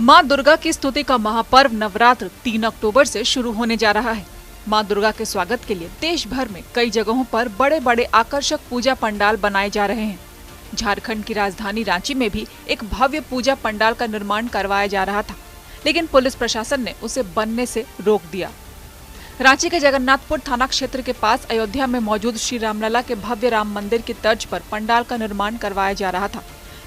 मां दुर्गा की स्तुति का महापर्व नवरात्र 3 अक्टूबर से शुरू होने जा रहा है। मां दुर्गा के स्वागत के लिए देश भर में कई जगहों पर बड़े बड़े आकर्षक पूजा पंडाल बनाए जा रहे हैं। झारखंड की राजधानी रांची में भी एक भव्य पूजा पंडाल का निर्माण करवाया जा रहा था, लेकिन पुलिस प्रशासन ने उसे बनने से रोक दिया। रांची के जगन्नाथपुर थाना क्षेत्र के पास अयोध्या में मौजूद श्री रामलला के भव्य राम मंदिर की तर्ज पर पंडाल का निर्माण करवाया जा रहा था।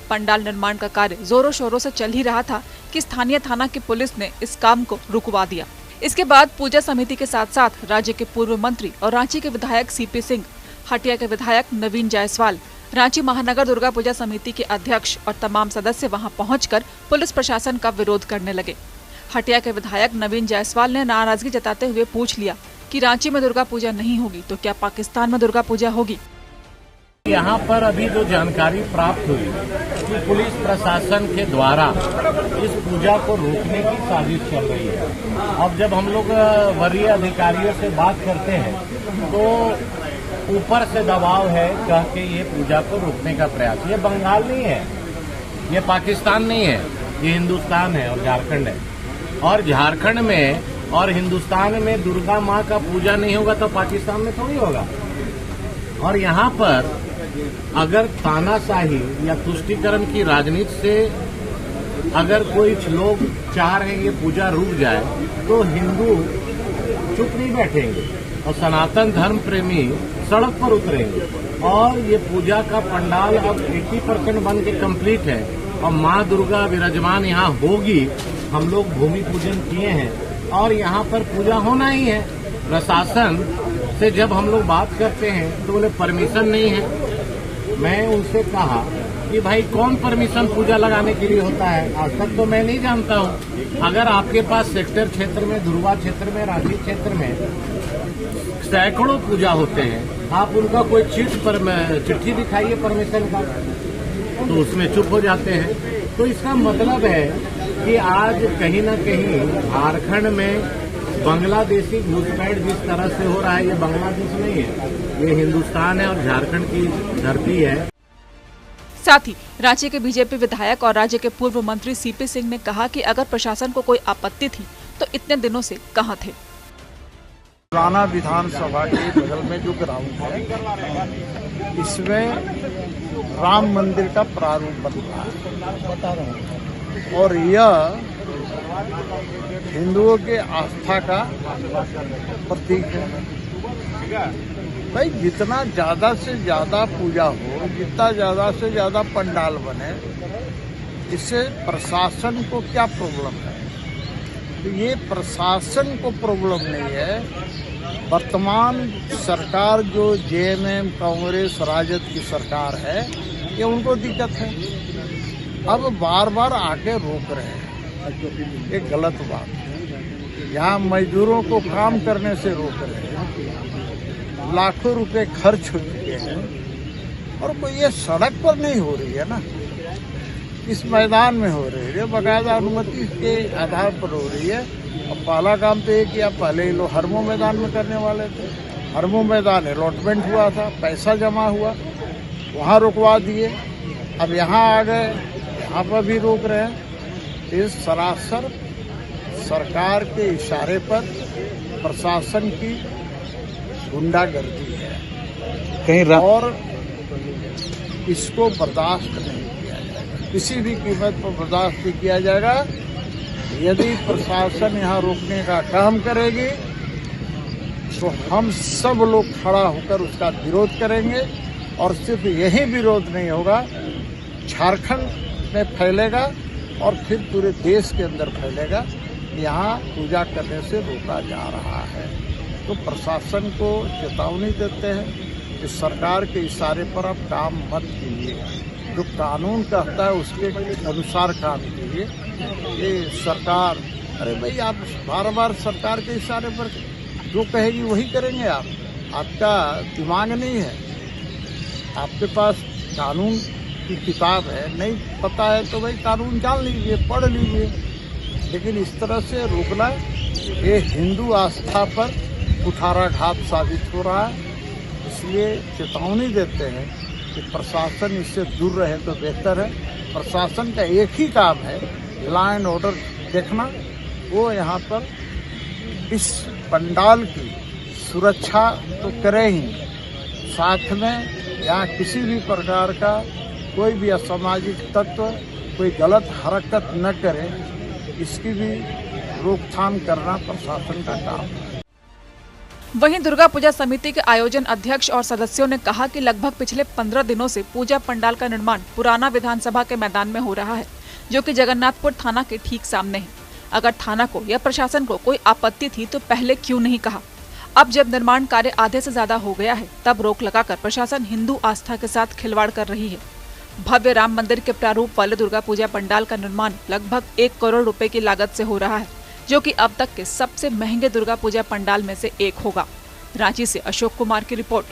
पंडाल निर्माण का कार्य जोरों शोरों से चल ही रहा था कि स्थानीय थाना की पुलिस ने इस काम को रुकवा दिया। इसके बाद पूजा समिति के साथ साथ राज्य के पूर्व मंत्री और रांची के विधायक सीपी सिंह, हटिया के विधायक नवीन जायसवाल, रांची महानगर दुर्गा पूजा समिति के अध्यक्ष और तमाम सदस्य वहां पहुंचकर पुलिस प्रशासन का विरोध करने लगे। हटिया के विधायक नवीन जायसवाल ने नाराजगी जताते हुए पूछ लिया कि रांची में दुर्गा पूजा नहीं होगी तो क्या पाकिस्तान में दुर्गा पूजा होगी। यहाँ पर अभी जो जानकारी प्राप्त हुई कि पुलिस प्रशासन के द्वारा इस पूजा को रोकने की साजिश चल रही है। अब जब हम लोग वरीय अधिकारियों से बात करते हैं तो ऊपर से दबाव है कह के ये पूजा को रोकने का प्रयास। ये बंगाल नहीं है, ये पाकिस्तान नहीं है, ये हिंदुस्तान है और झारखंड है। और झारखंड में और हिंदुस्तान में दुर्गा माँ का पूजा नहीं होगा तो पाकिस्तान में थोड़ी होगा। और यहाँ पर अगर तानाशाही या तुष्टीकरण की राजनीति से अगर कोई लोग चाह रहे हैं ये पूजा रुक जाए तो हिंदू चुप नहीं बैठेंगे और सनातन धर्म प्रेमी सड़क पर उतरेंगे। और ये पूजा का पंडाल अब 80% बन के कंप्लीट है और माँ दुर्गा विराजमान यहाँ होगी। हम लोग भूमि पूजन किए हैं और यहाँ पर पूजा होना ही है। प्रशासन से जब हम लोग बात करते हैं तो बोले परमिशन नहीं है। मैं उनसे कहा कि भाई कौन परमिशन पूजा लगाने के लिए होता है, आज तक तो मैं नहीं जानता हूँ। अगर आपके पास सेक्टर क्षेत्र में, ध्रुवा क्षेत्र में, रांची क्षेत्र में सैकड़ों पूजा होते हैं, आप उनका कोई चिट्ठी दिखाइए परमिशन का, तो उसमें चुप हो जाते हैं। तो इसका मतलब है कि आज कहीं न कहीं झारखंड में बांग्लादेशी घुसपैठ जिस तरह से हो रहा है, ये बांग्लादेश नहीं है, ये हिंदुस्तान है और झारखंड की धरती है। साथ ही रांची के बीजेपी विधायक और राज्य के पूर्व मंत्री सीपी सिंह ने कहा कि अगर प्रशासन को कोई आपत्ति थी तो इतने दिनों से कहां थे। पुराना विधानसभा के बगल में जो ग्राउंड है, इसमें राम मंदिर का प्रारूप बन रहा है, बता रहा हूँ, और यह हिंदुओं के आस्था का प्रतीक है। भाई जितना ज्यादा से ज्यादा पूजा हो, जितना ज्यादा से ज्यादा पंडाल बने, इससे प्रशासन को क्या प्रॉब्लम है? तो ये प्रशासन को प्रॉब्लम नहीं है। वर्तमान सरकार जो जेएमएम, कांग्रेस, राजद की सरकार है, ये उनको दिक्कत है। अब बार बार आके रोक रहे हैं, ये गलत बात है। यहाँ मजदूरों को काम करने से रोक रहे हैं, लाखों रुपए खर्च हो चुके हैं और कोई ये सड़क पर नहीं हो रही है ना, इस मैदान में हो रही है, बाकायदा अनुमति के आधार पर हो रही है। अब पहला काम तो ये किया, पहले लोग हरमो मैदान में करने वाले थे, हरमो मैदान अलॉटमेंट हुआ था, पैसा जमा हुआ, वहाँ रुकवा दिए। अब यहाँ आ गए, यहाँ पर भी रोक रहे हैं। इस सरासर सरकार के इशारे पर प्रशासन की गुंडागर्दी है कहीं, और इसको बर्दाश्त नहीं किया जाएगा, किसी भी कीमत पर बर्दाश्त नहीं किया जाएगा। यदि प्रशासन यहाँ रोकने का काम करेगी तो हम सब लोग खड़ा होकर उसका विरोध करेंगे। और सिर्फ यही विरोध नहीं होगा, झारखंड में फैलेगा और फिर पूरे देश के अंदर फैलेगा। यहाँ पूजा करने से रोका जा रहा है। तो प्रशासन को चेतावनी देते हैं कि सरकार के इशारे पर आप काम मत कीजिए, जो कानून कहता है उसके अनुसार काम कीजिए। ये सरकार, अरे भाई आप बार बार सरकार के इशारे पर जो कहेगी वही करेंगे आप? आपका दिमाग नहीं है, आपके पास कानून की किताब है, नहीं पता है तो भाई कानून जान लीजिए, पढ़ लीजिए। लेकिन इस तरह से रोकना, ये हिंदू आस्था पर कुठाराघात साबित हो रहा है। इसलिए चेतावनी देते हैं कि प्रशासन इससे दूर रहे तो बेहतर है। प्रशासन का एक ही काम है लॉ एंड ऑर्डर देखना, वो यहाँ पर इस पंडाल की सुरक्षा तो करे ही, साथ में यहाँ किसी भी प्रकार का कोई भी असामाजिक तत्व कोई गलत हरकत न करे, इसकी भी रोकथाम करना प्रशासन का काम है। वहीं दुर्गा पूजा समिति के आयोजन अध्यक्ष और सदस्यों ने कहा कि लगभग पिछले 15 दिनों से पूजा पंडाल का निर्माण पुराना विधानसभा के मैदान में हो रहा है, जो कि जगन्नाथपुर थाना के ठीक सामने है। अगर थाना को या प्रशासन को कोई आपत्ति थी तो पहले क्यों नहीं कहा? अब जब निर्माण कार्य आधे से ज्यादा हो गया है, तब रोक लगाकर प्रशासन हिंदू आस्था के साथ खिलवाड़ कर रही है। भव्य राम मंदिर के प्रारूप वाले दुर्गा पूजा पंडाल का निर्माण लगभग 1 करोड़ रुपए की लागत से हो रहा है, जो कि अब तक के सबसे महंगे दुर्गा पूजा पंडाल में से एक होगा। रांची से अशोक कुमार की रिपोर्ट।